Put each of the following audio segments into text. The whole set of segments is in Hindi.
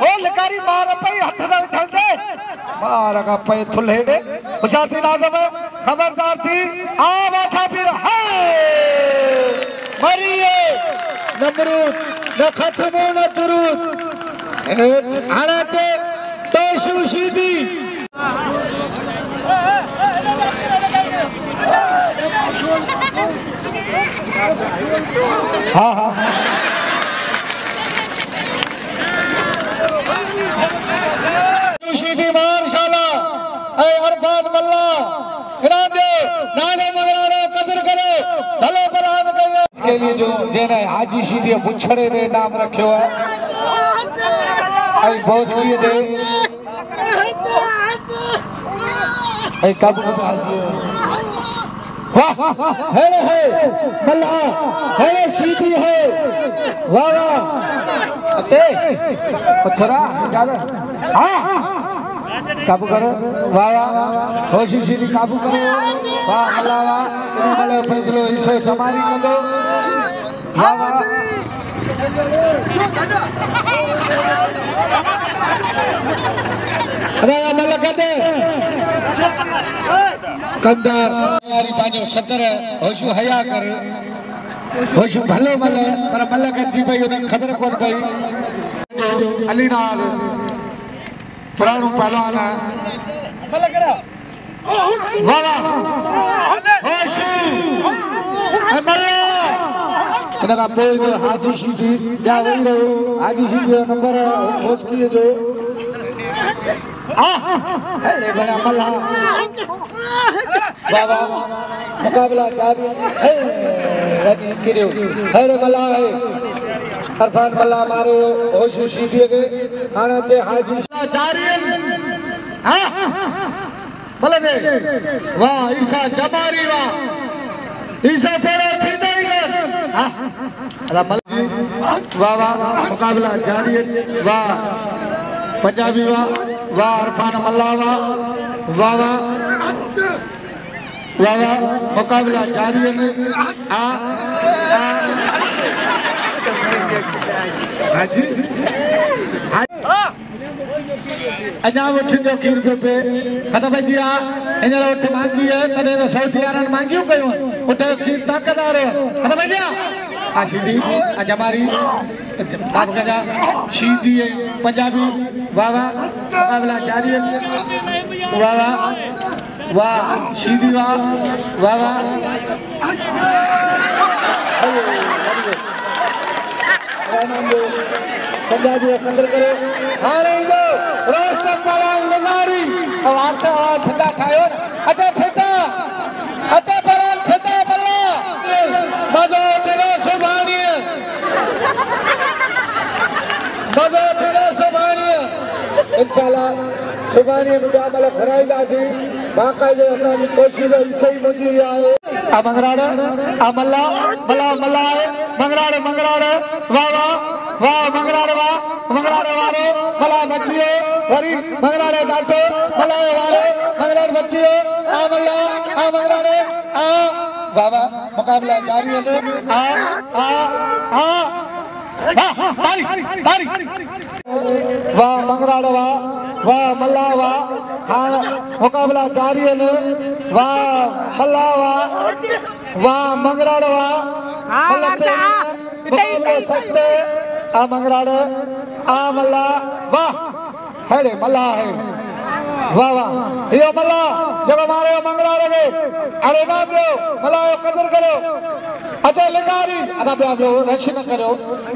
हो लिकारी मार पई हथ न उछल दे मार का पे थुले दे हुशासी नाज़म खबरदार थी आ वाछा पीर है मरिए नमरूद न खत्मो न दुरूद आना चे पेशु शीदी हाँ हाँ शीदी मारशाला ऐ अरफान मल्ला इनाम दे नाने मगराड़ो कदर करो भले बलाद करो इसके लिए जो जेने हाजी शीदी मुछड़े ने नाम रखियो है ऐ बोसकी दे ऐ कब हाजी वाह है मल्ला है शीदी है वाह वाह अच्छे पत्थरा ज्यादा हाँ काबू करो वाह वाह होशी शीदी काबू करो वाह मल्ला वाह इन्हें मल्ला फैसलो इसे समारी कर दो वाह वाह अरे मल्ला कर दे कमदार हमारी पांचो सतर होशु हया कर होशु भलो मल पर मल कच्ची पई उन खबर कोन पई अली नाल पुराणो पहलवान मल करा वाह होशु मल इनका पोइ जो हाजी शीदी या वंदो हाजी शीदी जो नंबर होशकी जो अरे बड़ा मल्ला बाबा मुकाबला जारी है रजी किरियो हरे मल्ला है अरफान मल्ला मारो होशु शीदी के हाने चे हाजी जारी हां भले दे वाह ईसा जमारी वाह ईसा फेरा थींदा ही हां अदा मल्ला वाह वाह मुकाबला जारी वाह पंजाबी वाह अरफान मल्ला वाह वाह मुकाबला जारी है हाजी अजा उठ जो कीर पे खत्म भाई जी इन उठ मांगी है तने तो सऊदी यारन मांगियो कयो उठ कीर ताकतदार खत्म भाई जी आ शीदी अजमारी बात कजा शीदी पंजाबी वाह वाह मुकाबला जारी है वाह शीदी वाह पंजाबी कंदर करे हारे दो रोशन वाला लगारी और आछा फिदा खायो अटे परान फिदा बल्ला मजो तेरा सुभानी इंशाल्लाह सुभानी मुझे अमल कराईदासी बाकायदे असांजी कोशिश सही मुंहिंजी आहे आ मंगराड़ आ मल्ला है मंगराड़ वाह मंगराड़ वारो मल्ला बचियो वरी मंगराड़ जातो मल्ला वारो मंगराड़ बचियो आ मंगराड़ आ वाह मुकाबला जारी है आ तारी वाह मंगराड़ वाह मल्ला वाह मुकाबला जारी है वाह मल्ला वाह मंगराड़ वाह मुकाबला सकते आ मंगराड़ आ मल्ला वाह हेड़े मल्ला है वाह यो मल्ला जब मारे मंगराड़ के अरे ना दो मल्ला कदर करो अते लिकारी अदा ब्यालो रश न करो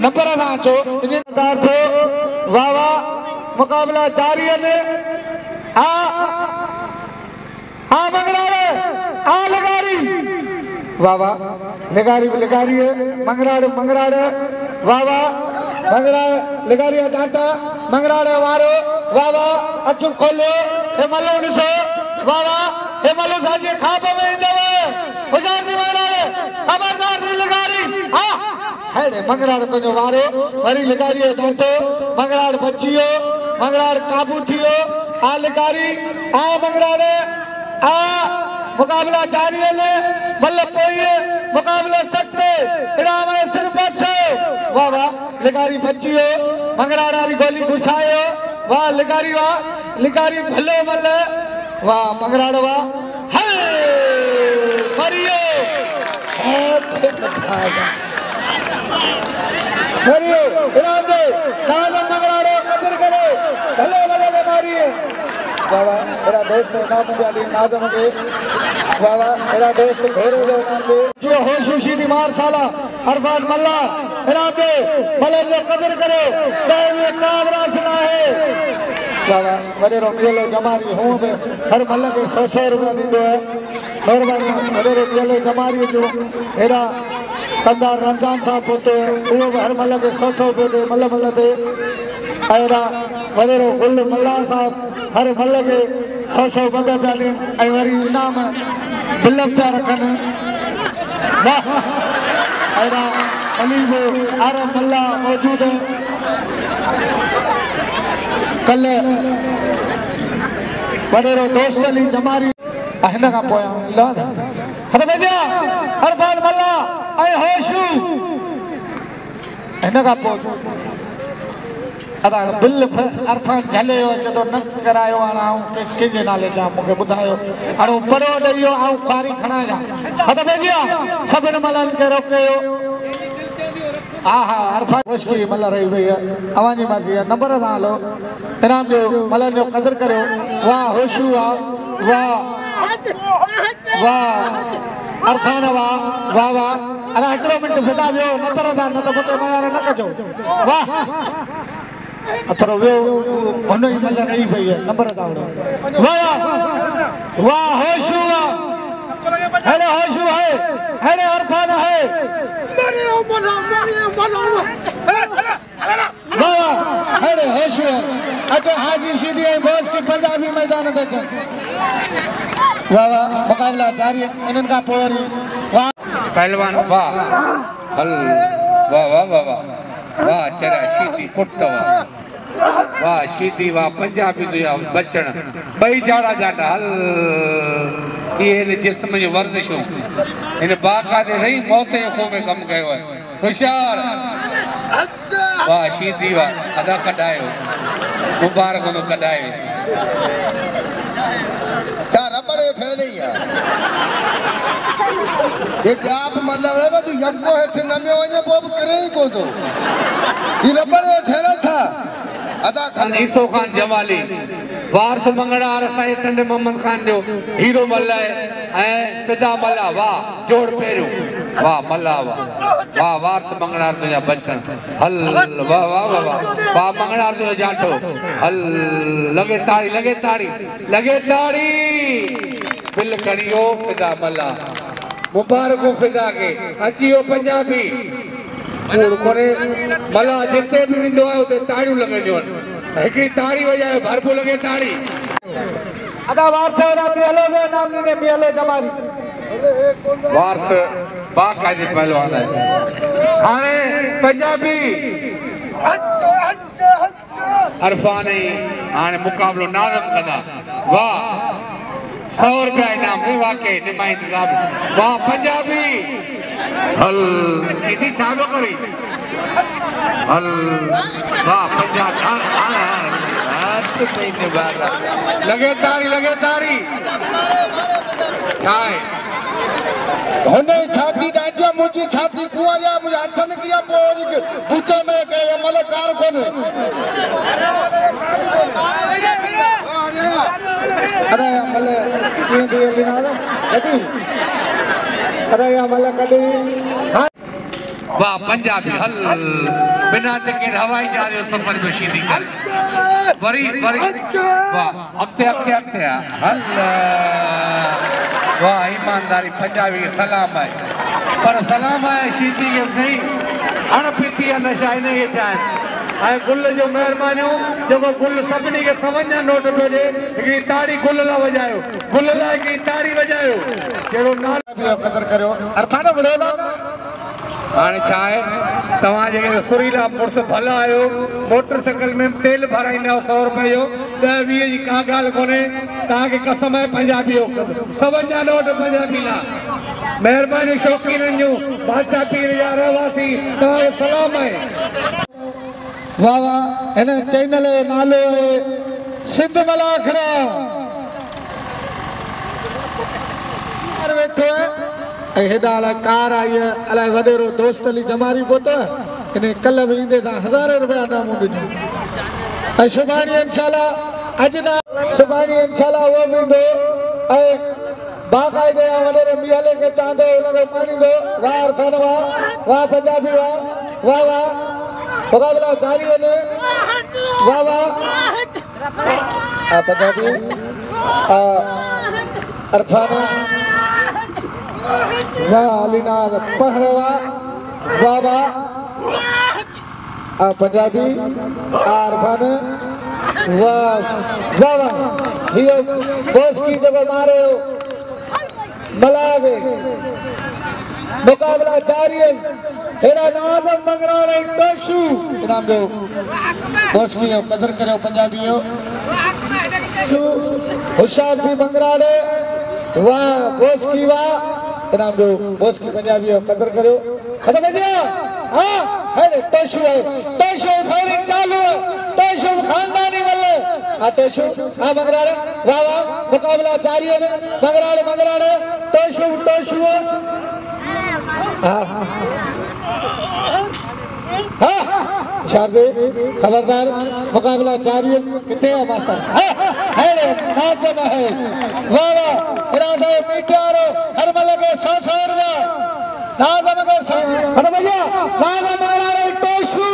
नंबर ना चो इन दार थो वाह मुकाबला जारी है आ मंगराड़ आ लगारी वाह लगारी है मंगराड़ वाह मंगराड़ लगारी जाता मंगराड़ वारो वाह अखियूं खोलो हे मल्लो ॾिसो वाह हे मल्लो साजी खाप में ईंदव होशियार थी मंगराड़ खबरदार थी लगारी हां हेड़े मंगराड़ तुंहिंजो वारो वरी लगारी जातो मंगराड़ बचियो मंगराड़ काबू थियो आ लगारी आ मंगराड़ आ मुकाबला जारी है बल्ले पोइए मुकाबले सकते इनाम है सिर्फ 500 वाह वाह लिकारी बच्ची हो मंगराड़ा री गोली घुसायो वाह लिकारी भले मल्ले वाह मंगराड़ा वाह हे मरियो मरियो इनाम दे नाज़म मंगराड़ा कदर करे भले भले के मारिए वाह वाह मेरा दोस्त इनाम वाली नाज़म के वाह वाह मेरा दोस्त घेरे दो इनाम दे जो होशुशी दी मार साला अरफान मल्ला इनाम दे भले जो कदर करे ये काबरा सुना है वाह वाह वडे रोकेलो जमारी हूं बे हर मल्ला के 100 रुपया दींदो है मेहरबानी वडे रोकेलो जमारी जो एरा कंदार रमजान साहब होते वो हर मल्ला के 100 रुपये दे मल्ला दे एरा वडे रो गुल मल्ला साहब हर मल्ला के 100 बंदे प्याले ऐ वरी इनाम बिल्लम पे रखन वाह एरा अली वो आरम मल्ला मौजूद है कल वडेरो दोस्त अली जमारी अहन का पोया ला हर बेजा अरफान मल्ला ऐ होशू अहन का पो अदा बिल अरफान झले जदो न करायो आऊं के जे नाले जा मुके बुधायो अणो परो दरियो आऊं कारी खणा जा हद बेजा सबन मलन के रोकयो आहा अरफान मुश्किल मल्ला रही भैया अवानी मर्जी नंबर डालो इनाम जो मलन जो कदर करो वाह होशू वाह अरफान वाह वाह वाह अरे एकड़ो मिनट फिदा जो नंबर दा न तो पते मार न कजो वाह अथरो वो होनो ही मल्ला रही भैया नंबर डालो वाह वाह होशू हेलो होशू है हेलो अरफान है अरे होश अच्छा हाजी सीधी बॉस की पंजाबी मैदान में चल वाह वाह मुकाबला जारी इनन का पोरी वाह पहलवान वाह हल वाह वाह वाह वाह वाह चरा सीधी पुट वाह सीधी वाह पंजाबी दुया बचन बई जाड़ा जाटा हल ये जिस्म जो वर्जिश इन बाकायदे नहीं मौत के खो में कम कयो है होशियार वाह सीधी वाह अदा कढायो मुबारक हो कढायो चा रबड़े फैले या ये आप मतलब है तू यको हेठ नमे वने पोब करे ही को तो ये रबड़े ठेला छा अदा खान ईसो खान जवाली वारस मंगड़ा रसाई टंडे मोहम्मद खान जो हीरो मल्ला है फिदा मल्ला वाह जोड़ पेरू वाह मल्ला वाह वाह वारस मंगड़ा तुझा बचन हल वाह वाह वाह वाह मंगड़ा तुझा जाटो हल लगे ताड़ी बिल करियो फिदा मल्ला मुबारक फिदा के अचियो पंजाबी कूड़ कोने मल्ला जिते भी विंदो है उते ताड़ियूं लगे जो एकड़ी ताड़ी वजायो भरपूर लगे ताड़ी अदा वारस ना पियलो में नाम ने पियलो जमारी वारस बाकायदे पहलवान है हाने पंजाबी अरफान हाने मुकाबलो नाज़म कदा वाह 100 रुपया इनाम है वाकई नुमाइंदा वाह पंजाबी हल सीधी छालो करी हल वाह पंजाब लगे तारी छाए होने छाती डांचा मुझी छाती कुआरिया मुझे हाथ न किया पोज पूछे में कहे मतलब कार कोने अरे मल्ले ये दिए बिना कभी अरे मल्ले कभी वाह पंजाबी हल बिना टिकट हवाई जहाज सफर में सीधी कर वरी वाह हफ्ते हल वाह ईमानदारी पंजाबी के सलाम है पर सलाम है सीधी के नहीं अणपिथी नशा इन के चाहन आए गुल जो मेहरबानियों जो गुल सभिनी के समझना नोट पे दे एकड़ी ताड़ी गुल ला वजायो गुल ला की ताड़ी वजायो केड़ो नाल कदर करो अरफान बड़ोला हाणे छा आहे तव्हां जेके सुरीला पुरुष भला आहियो मोटरसाइकिल में तेल भराईंदा 100 रुपए जो 10-20 जी का ॻाल्हि कोन्हे तव्हांखे कसम आहे पंजाबी जो समझ जा नोट पंजाबी ला मेहरबानी शौकीन जो बादशाह पीर या रहवासी तव्हांखे सलाम आहे। वाह वाह हिन चैनल जो नालो आहे सिंध मलाखरा वेठो है हेॾा अलाए कार आई है अलाए वॾेरो दोस्त हली जमारी पहुतो है हिन कल बि ईंदे सां 1000 रुपया इनाम ॾिनो ऐं सुभाणे इंशाल्लाह अॼु न सुभाणे इंशाल्लाह उहो बि ईंदो ऐं बाक़ाइदे वॾेरे मियाले खे चवंदो हुनखे पाणींदो वाह अरफान वाह वाह पंजाबी वाह वाह वाह मुक़ाबला जारी आहिनि वाह वाह पंजाबी अरफान वाह अलीनाथ पहरवा वाह वाह पंजाबी अरफान वाह वाह वाह हियो बॉस की जगह मारे मलागे मुकाबला जारी है हेरा नाज़म मंगराड़े टोशू इनाम दो बॉस की कदर करो पंजाबी हो होशियार थी मंगराड़े वाह बॉस की वाह इनाम दो बॉस की पंजाबी हो कदर करो खत्म हो गया हां है टोशू फायरिंग चालू है टोशू खानदानी वाले टोशू हां मंगराड़े वाह वाह मुकाबला जारी है मंगराड़े टोशू हां शारदे खबरदार मुकाबला जारी है किथे है मास्टर है नाज़म है वाह वाह इरादा मीटियारो हर मल के 100 रुपया नाज़म के अरे भैया नाज़म मंगराड़े टोशू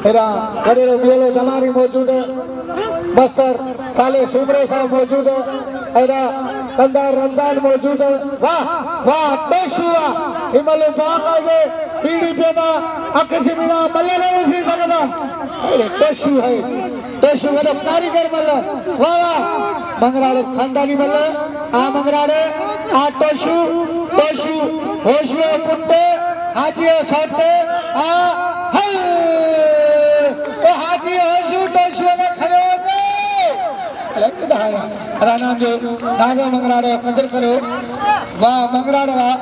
हेरा वडेरो बियलो जमारी मौजूद है मस्तर साले सुमरे साहब मौजूद है हेरा कंदार रमजान मौजूद है वाह वाह टोशू हिमल बाकायदे पीड़ी पेदा अकसी बिना मल्ले नहीं सी सकता अरे टोशू है टोशू वाला कारीगर मल्ले वाह वाह मंगराड़े खानदानी मल्ले मंगराड़े टोशू होशियो पुट्टे हाजी सोटे हल हाजी होशू टोशू में खड़े हो गए राना जो नाज़म मंगराड़े कदर करो वाह मंगराड़े वाह